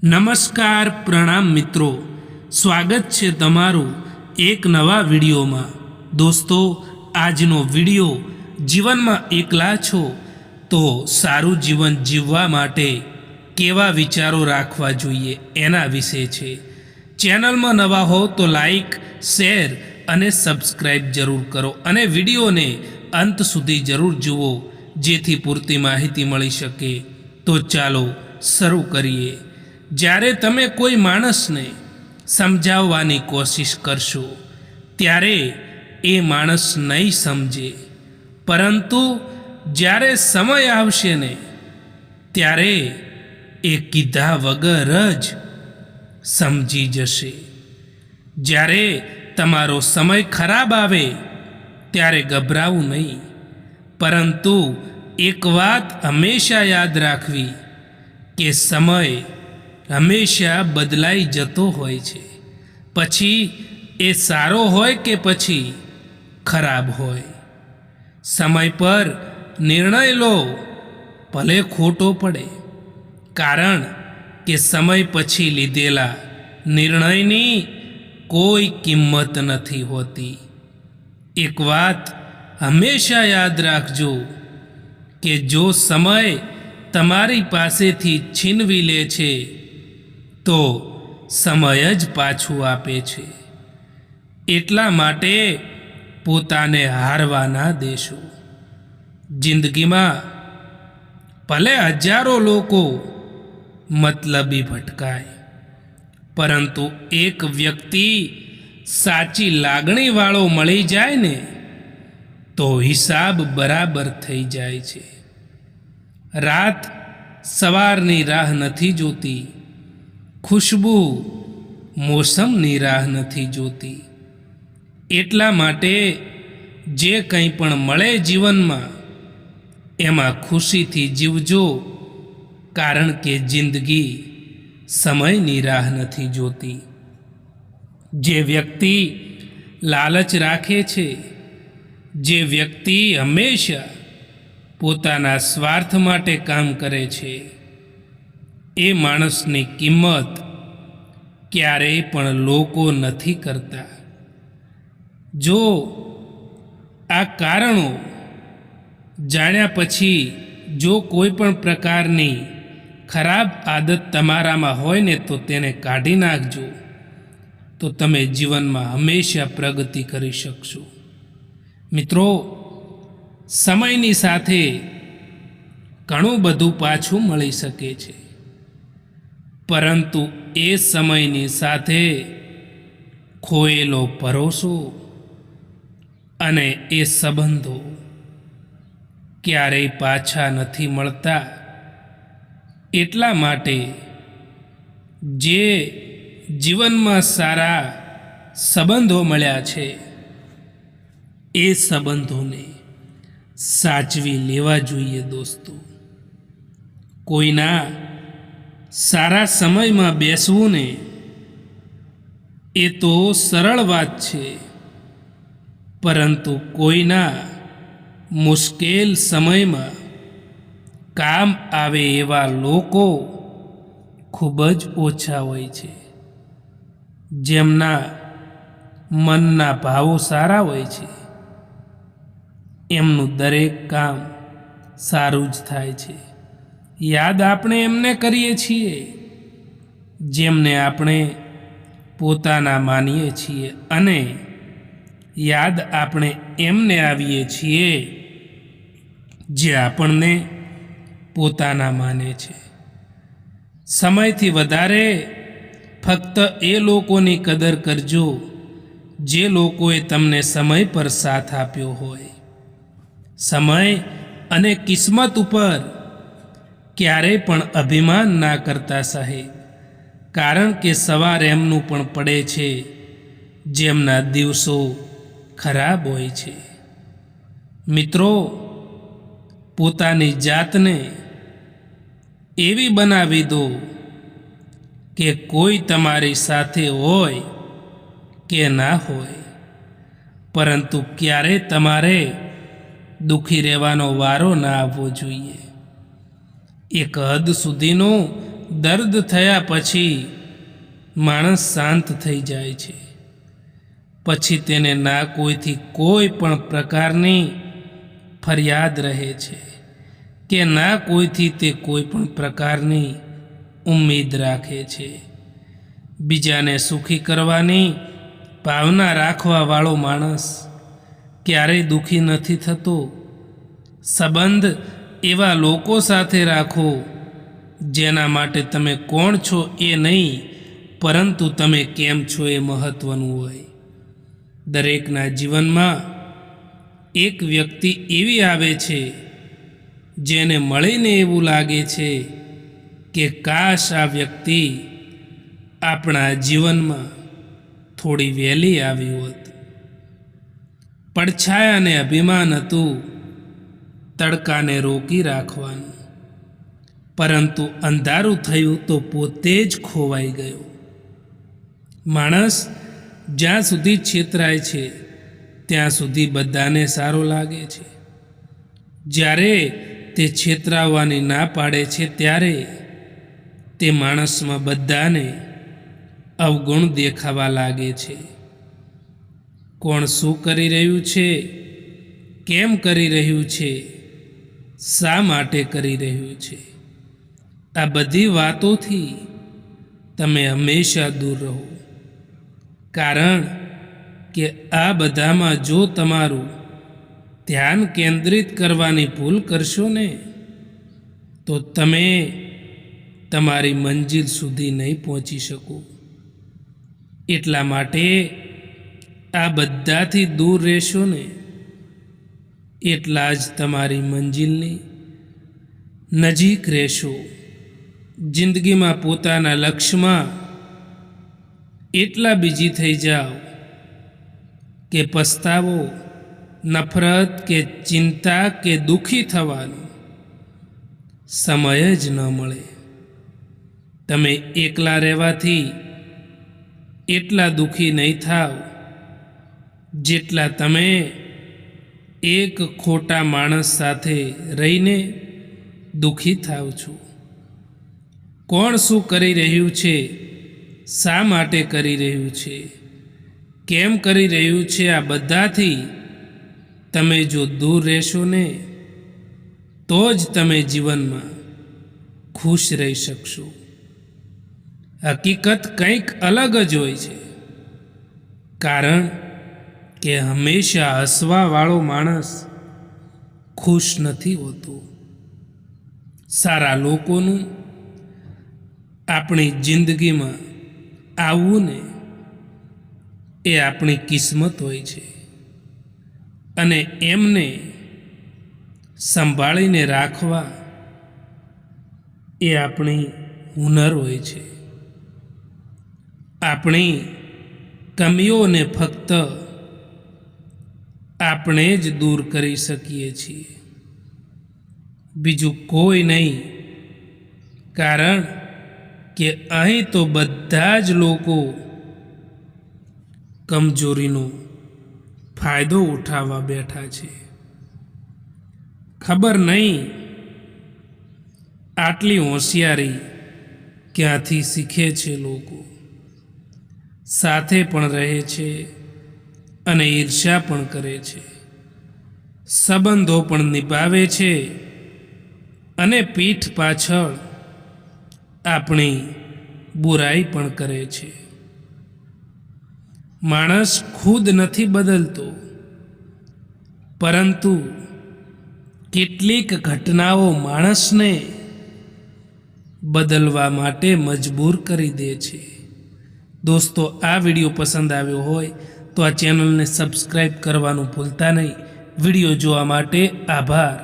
નમસ્કાર પ્રણામ મિત્રો, સ્વાગત છે તમારું એક નવા વિડીયોમાં। દોસ્તો, આજનો વિડીયો જીવનમાં એકલા છો તો સારું જીવન જીવવા માટે કેવા વિચારો રાખવા જોઈએ એના વિશે છે। ચેનલમાં નવા હો તો લાઈક, શેર અને સબસ્ક્રાઈબ જરૂર કરો અને વિડીયોને અંત સુધી જરૂર જુઓ જેથી પૂરતી માહિતી મળી શકે। તો ચાલો શરૂ કરીએ। જ્યારે તમે કોઈ માણસને સમજાવવાની કોશિશ કરશો ત્યારે એ માણસ નહીં સમજે, પરંતુ જ્યારે સમય આવશે ને ત્યારે એ કીધા વગર જ સમજી જશે। જ્યારે તમારો સમય ખરાબ આવે ત્યારે ગભરાવું નહીં, પરંતુ એક વાત હંમેશા યાદ રાખવી કે સમય હંમેશા બદલાઈ જતો હોય છે, પછી એ સારો હોય કે પછી ખરાબ હોય। સમય પર નિર્ણય લો, ભલે ખોટો પડે, કારણ કે સમય પછી લીધેલા નિર્ણયની કોઈ કિંમત નથી હોતી। એક વાત હંમેશા યાદ રાખજો કે જો સમય તમારી પાસેથી છીનવી લે છે તો સમય જ પાછું આપે છે। એટલા માટે પોતાને હારવા ના દેશો। જિંદગીમાં ભલે હજારો લોકો મતલબી ભટકાય, પરંતુ એક વ્યક્તિ સાચી લાગણીવાળો મળી જાય ને તો હિસાબ બરાબર થઈ જાય છે। રાત સવારની રાહ નથી જોતી, ખુશ્બુ મોસમની રાહ નથી જોતી। એટલા માટે જે કંઈ પણ મળે જીવનમાં એમાં ખુશીથી જીવજો, કારણ કે જિંદગી સમયની રાહ નથી જોતી। જે વ્યક્તિ લાલચ રાખે છે, જે વ્યક્તિ હંમેશા પોતાના સ્વાર્થ માટે કામ કરે છે, એ માણસની કિંમત ક્યારેય પણ લોકો નથી કરતા। જો આ કારણો જાણ્યા પછી જો કોઈ પણ પ્રકારની ખરાબ આદત તમારામાં હોય ને તો તેને કાઢી નાખજો, તો તમે જીવનમાં હંમેશા પ્રગતિ કરી શકશો। મિત્રો, સમયની સાથે ઘણું બધું પાછું મળી શકે છે, પરંતુ એ સમયની સાથે ખોયેલો ભરોસો અને એ સંબંધો ક્યારેય પાછા નથી મળતા। એટલા માટે જે જીવનમાં સારા સંબંધો મળ્યા છે એ સંબંધોને સાચવી લેવા જોઈએ। દોસ્તો, કોઈના સારા સમયમાં બેસવું ને એ તો સરળ વાત છે, પરંતુ કોઈના મુશ્કેલ સમયમાં કામ આવે એવા લોકો ખૂબ જ ઓછા હોય છે। જેમના મનના ભાવો સારા હોય છે એમનું દરેક કામ સારું જ થાય છે। યાદ આપણે એમને કરીએ છીએ જેમને આપણે પોતાના માનીએ છીએ, અને યાદ આપણે એમને આવીએ છીએ જે આપણને પોતાના માને છે। સમયથી વધારે ફક્ત એ લોકોની કદર કરજો જે લોકોએ તમને સમય પર સાથ આપ્યો હોય। સમય અને કિસ્મત ઉપર ક્યારેય પણ અભિમાન ના કરતા સાહેબ, કારણ કે સવાર એમનું પણ પડે છે જેમના દિવસો ખરાબ હોય છે। મિત્રો, પોતાની જાતને એવી બનાવી દો કે કોઈ તમારી સાથે હોય કે ના હોય, પરંતુ ક્યારે તમારે દુઃખી રહેવાનો વારો ના આવવો જોઈએ। એક હદ સુધીનો દર્દ થયા પછી માણસ શાંત થઈ જાય છે. પછી તેને ના કોઈથી કોઈ પણ પ્રકારની ફરિયાદ રહે છે કે ના કોઈથી તે કોઈ પણ પ્રકારની ઉમ્મીદ રાખે છે. બીજાને સુખી કરવાની ભાવના રાખવાવાળો માણસ ક્યારેય દુઃખી નથી થતો. સંબંધ એવા લોકો સાથે રાખો જેના માટે તમે કોણ છો એ નહીં, પરંતુ તમે કેમ છો એ મહત્વનું હોય. દરેકના જીવનમાં એક વ્યક્તિ એવી આવે છે જેને મળીને એવું લાગે છે કે કાશ આ વ્યક્તિ આપણા જીવનમાં થોડી વહેલી આવી હોત. પડછાયાને અભિમાન હતું તડકાને રોકી રાખવાનું, પરંતુ અંધારું થયું તો પોતે જ ખોવાઈ ગયો. માણસ જ્યાં સુધી છેતરાય છે ત્યાં સુધી બધાને સારો લાગે છે. જ્યારે તે છેતરાવાની ના પાડે છે ત્યારે તે માણસમાં બધાને અવગુણ દેખાવા લાગે છે. કોણ શું કરી રહ્યું છે, કેમ કરી રહ્યું છે, શા માટે કરી રહ્યું છે, આ બધી વાતોથી તમે હંમેશા દૂર રહો. કારણ કે આ બધામાં જો તમારું ધ્યાન કેન્દ્રિત કરવાની ભૂલ કરશો ને તો તમે તમારી મંજિલ સુધી નહીં પહોંચી શકો. એટલા માટે આ બધાથી દૂર રહેશો ને એટલા જ તમારી મંજિલની નજીક રહેશો. જિંદગીમાં પોતાના લક્ષ્યમાં એટલા બીજી થઈ જાઓ કે પસ્તાવો, નફરત કે ચિંતા કે દુઃખી થવાનો સમય જ ન મળે. તમે એકલા રહેવાથી એટલા દુઃખી નહીં થાવ જેટલા તમે એક ખોટા માણસ સાથે રહીને દુઃખી થાવ છો. કોણ શું કરી રહ્યું છે, શા માટે કરી રહ્યું છે, કેમ કરી રહ્યું છે, આ બધાથી તમે જો દૂર રહેશો ને તો જ તમે જીવનમાં ખુશ રહી શકશો. હકીકત કંઈક અલગ જ હોય છે, કારણ કે હંમેશા હસવાવાળો માણસ ખુશ નથી હોતો. સારા લોકોનું આપણી જિંદગીમાં આવવું ને એ આપણી કિસ્મત હોય છે, અને એમને સંભાળીને રાખવા એ આપણી હુનર હોય છે. આપણી કમીઓને ફક્ત આપણે જ દૂર કરી શકીએ છીએ, બીજું કોઈ નહીં. કારણ કે અહીં તો બધા જ લોકો કમજોરીનો ફાયદો ઉઠાવવા બેઠા છે. ખબર નહીં આટલી હોશિયારી ક્યાંથી શીખે છે લોકો. સાથે પણ રહે છે અને ઈર્ષ્યા પણ કરે છે. સંબંધો પણ નિભાવે છે અને પીઠ પાછળ આપણી બુરાઈ પણ કરે છે. માણસ ખુદ નથી બદલતો, પરંતુ કેટલીક ઘટનાઓ માણસને બદલવા માટે મજબૂર કરી દે છે. દોસ્તો, આ વિડીયો પસંદ આવ્યો હોય તો આ ચેનલને સબસ્ક્રાઈબ કરવાનું ભૂલતા નહીં. વિડીયો જોવા માટે આભાર.